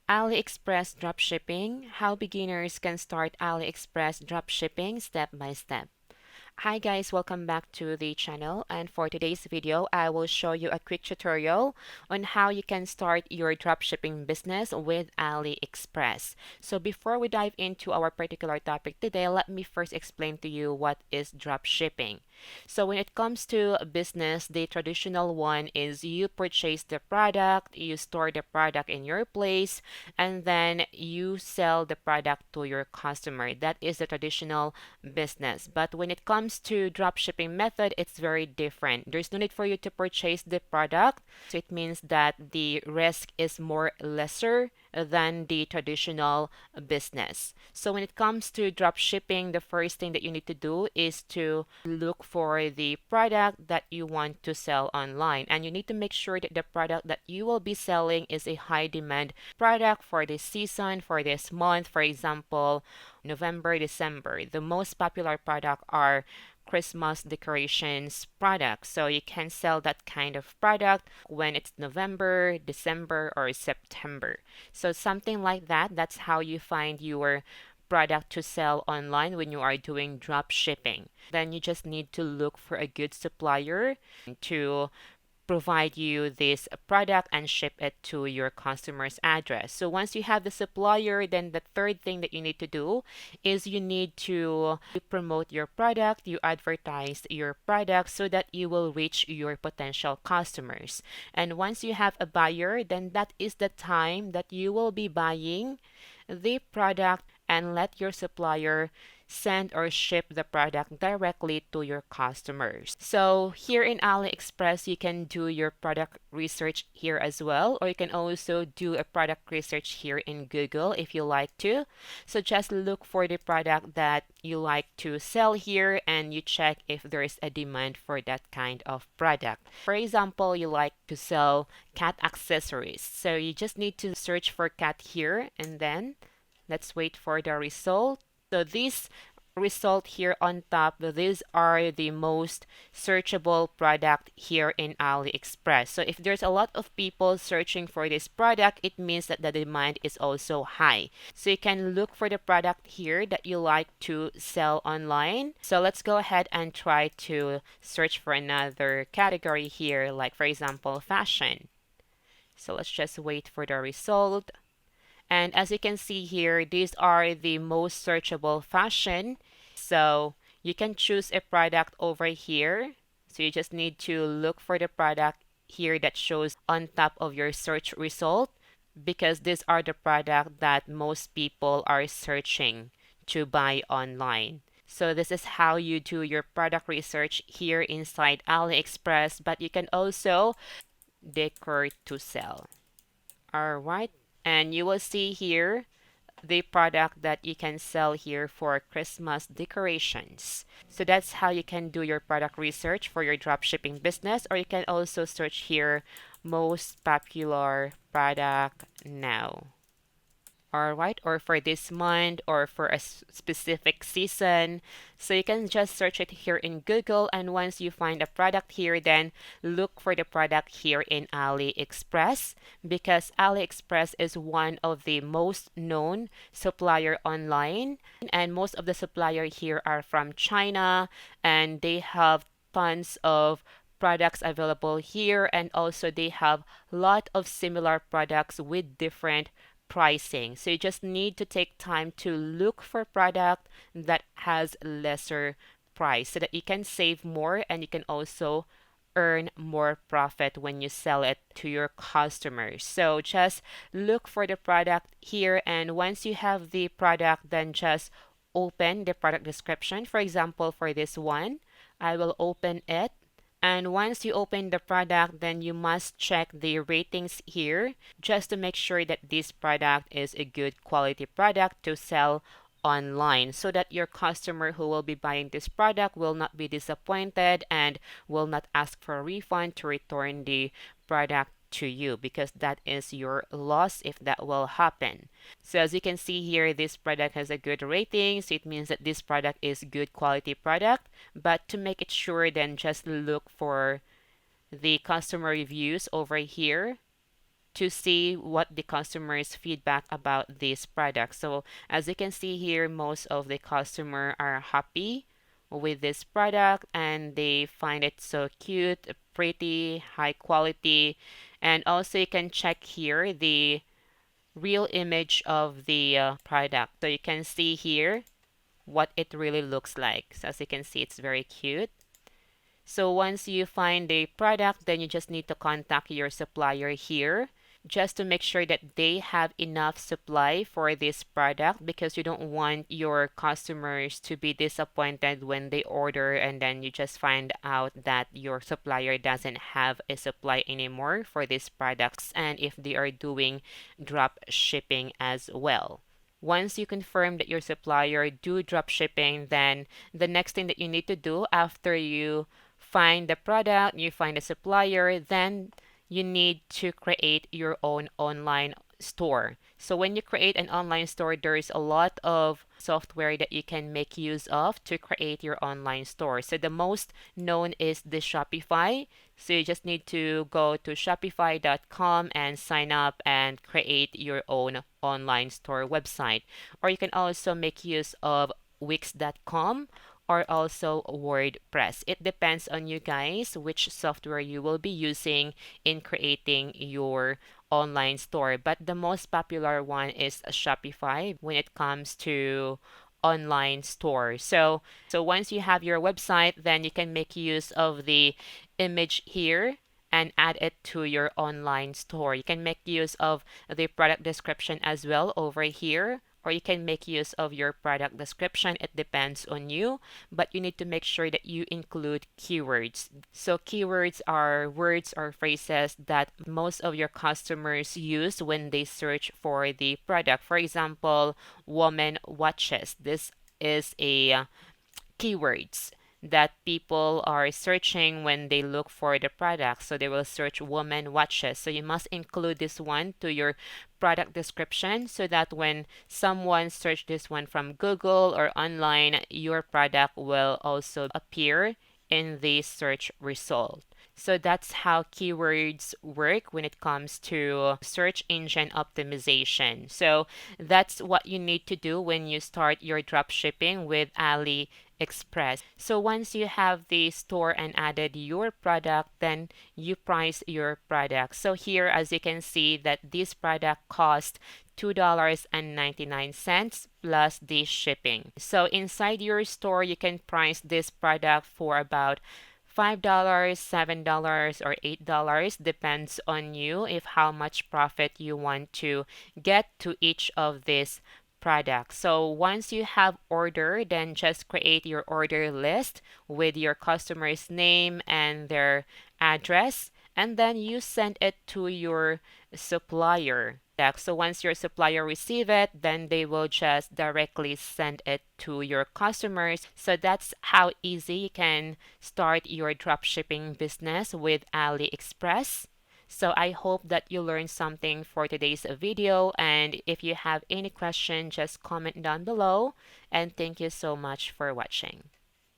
AliExpress Dropshipping, how beginners can start AliExpress Dropshipping step by step. Hi guys, welcome back to the channel, and for today's video I will show you a quick tutorial on how you can start your dropshipping business with AliExpress. So before we dive into our particular topic today, let me first explain to you what is dropshipping. So when it comes to business, the traditional one is you purchase the product, you store the product in your place, and then you sell the product to your customer. That is the traditional business. But when it comes to dropshipping method, it's very different. There's no need for you to purchase the product. So it means that the risk is more lesser than the traditional business. So when it comes to drop shipping, the first thing that you need to do is to look for the product that you want to sell online, and you need to make sure that the product that you will be selling is a high demand product for this season, for this month. For example, November, December, the most popular product are Christmas decorations products. So you can sell that kind of product when it's November, December, or September. So something like that, that's how you find your product to sell online when you are doing drop shipping. Then you just need to look for a good supplier to provide you this product and ship it to your customer's address. So once you have the supplier, then the third thing that you need to do is you need to promote your product, you advertise your product so that you will reach your potential customers. And once you have a buyer, then that is the time that you will be buying the product and let your supplier send or ship the product directly to your customers. So here in AliExpress, you can do your product research here as well, or you can also do a product research here in Google if you like to. So just look for the product that you like to sell here and you check if there is a demand for that kind of product. For example, you like to sell cat accessories. So you just need to search for cat here, and then let's wait for the result. So this result here on top, these are the most searchable product here in AliExpress. So if there's a lot of people searching for this product, it means that the demand is also high. So you can look for the product here that you like to sell online. So let's go ahead and try to search for another category here, like for example, fashion. So let's just wait for the result. And as you can see here, these are the most searchable fashion. So you can choose a product over here. So you just need to look for the product here that shows on top of your search result, because these are the product that most people are searching to buy online. So this is how you do your product research here inside AliExpress, but you can also decor to sell. All right. And you will see here the product that you can sell here for Christmas decorations. So that's how you can do your product research for your dropshipping business, or you can also search here most popular product now. All right, or for this month or for a specific season. So you can just search it here in Google, and once you find a product here, then look for the product here in AliExpress, because AliExpress is one of the most known supplier online, and most of the supplier here are from China, and they have tons of products available here, and also they have a lot of similar products with different pricing. So you just need to take time to look for product that has lesser price so that you can save more and you can also earn more profit when you sell it to your customers. So just look for the product here, and once you have the product, then just open the product description. For example, for this one, I will open it. And once you open the product, then you must check the ratings here just to make sure that this product is a good quality product to sell online, so that your customer who will be buying this product will not be disappointed and will not ask for a refund to return the product to you, because that is your loss if that will happen. So as you can see here, this product has a good rating, so it means that this product is good quality product. But to make it sure, then just look for the customer reviews over here to see what the customers feedback about this product. So as you can see here, most of the customer are happy with this product and they find it so cute, pretty, high quality. And also you can check here the real image of the product. So you can see here what it really looks like. So as you can see, it's very cute. So once you find the product, then you just need to contact your supplier here just to make sure that they have enough supply for this product, because you don't want your customers to be disappointed when they order and then you just find out that your supplier doesn't have a supply anymore for these products, and if they are doing drop shipping as well. Once you confirm that your supplier do drop shipping, then the next thing that you need to do after you find the product, you find a supplier, then you need to create your own online store. So when you create an online store, there's a lot of software that you can make use of to create your online store. So the most known is the Shopify. So you just need to go to shopify.com and sign up and create your own online store website. Or you can also make use of wix.com or also WordPress. It depends on you guys which software you will be using in creating your online store. But the most popular one is Shopify when it comes to online store. So once you have your website, then you can make use of the image here and add it to your online store. You can make use of the product description as well over here, or you can make use of your product description. It depends on you, but you need to make sure that you include keywords. So keywords are words or phrases that most of your customers use when they search for the product. For example, woman watches. This is a keywords that people are searching when they look for the product. So they will search woman watches. So you must include this one to your product description so that when someone search this one from Google or online, your product will also appear in the search result. So that's how keywords work when it comes to search engine optimization. So that's what you need to do when you start your drop shipping with AliExpress. So once you have the store and added your product, then you price your product. So here, as you can see, that this product cost $2.99 plus the shipping. So inside your store, you can price this product for about $5, $7, or $8, depends on you if how much profit you want to get to each of these products. So once you have order, then just create your order list with your customer's name and their address, and then you send it to your supplier. So once your supplier receive it, then they will just directly send it to your customers. So that's how easy you can start your dropshipping business with AliExpress. So I hope that you learned something for today's video, and if you have any question, just comment down below, and thank you so much for watching.